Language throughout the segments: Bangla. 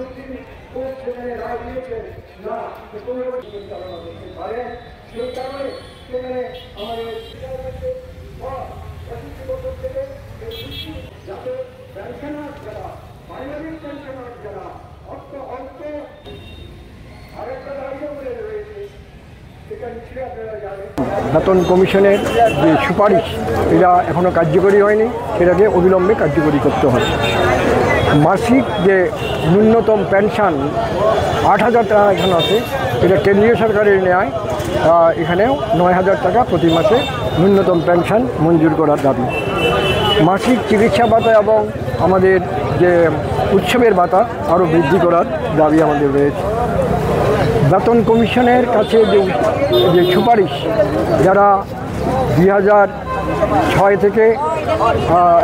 সুপ্রিম কোর্ট সেখানে রায় দিয়েছেন না কোনো চালানো করতে পারে, সেই কারণে সেখানে আমাদের যাতে পেনশনার যারা মাইনরিটি পেনশনার যারা অর্থ অল্প আরেকটা দায়িত্ব বলে রয়েছে সেটা নিশ্চয়ই আপনারা জানেন। বেতন কমিশনের যে সুপারিশ এটা এখনও কার্যকরী হয়নি, সেটাকে অবিলম্বে কার্যকরী করতে হবে। মাসিক যে ন্যূনতম পেনশন 8,000 টাকা এখানে আছে, এটা কেন্দ্রীয় সরকারের নেয়, এখানেও 9,000 টাকা প্রতি মাসে ন্যূনতম পেনশন মঞ্জুর করার দাবি। মাসিক চিকিৎসা ভাতা এবং আমাদের যে উৎসবের ভাতা আরও বৃদ্ধি করার দাবি আমাদের রয়েছে। বেতন কমিশনের কাছে যে সুপারিশ, যারা 2006 থেকে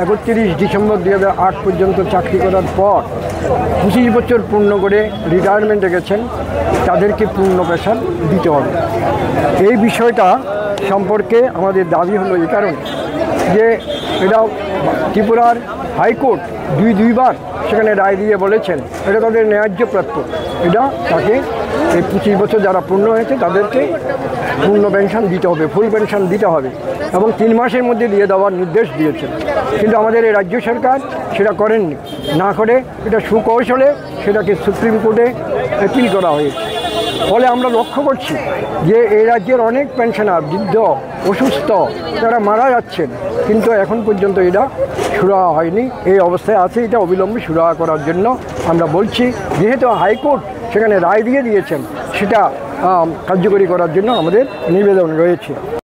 31 ডিসেম্বর 2008 পর্যন্ত চাকরি করার পর 25 বছর পূর্ণ করে রিটায়ারমেন্টে গেছেন, তাদেরকে পূর্ণ পেনশন দিতে হবে। এই বিষয়টা সম্পর্কে আমাদের দাবি হলো এই কারণে যে এটা ত্রিপুরার হাইকোর্ট দুইবার সেখানে রায় দিয়ে বলেছেন এটা তাদের ন্যায্য প্রাপ্য, এটা তাকে এই 25 বছর যারা পূর্ণ হয়েছে তাদেরকে পূর্ণ পেনশন দিতে হবে, ফুল পেনশন দিতে হবে এবং 3 মাসের মধ্যে দিয়ে দেওয়ার নির্দেশ দিয়েছেন। কিন্তু আমাদের এই রাজ্য সরকার সেটা করেননি, না করে এটা সুকৌশলে সেটাকে সুপ্রিম কোর্টে অ্যাপিল করা হয়েছে। ফলে আমরা লক্ষ্য করছি যে এই রাজ্যের অনেক পেনশনার বৃদ্ধ অসুস্থ তারা মারা যাচ্ছেন, কিন্তু এখন পর্যন্ত এটা সুরাহা হয়নি, এই অবস্থায় আছে। এটা অবিলম্বে সুরাহা করার জন্য আমরা বলছি, যেহেতু হাইকোর্ট সেখানে রায় দিয়ে দিয়েছেন, সেটা কার্যকরী করার জন্য আমাদের নিবেদন রয়েছে।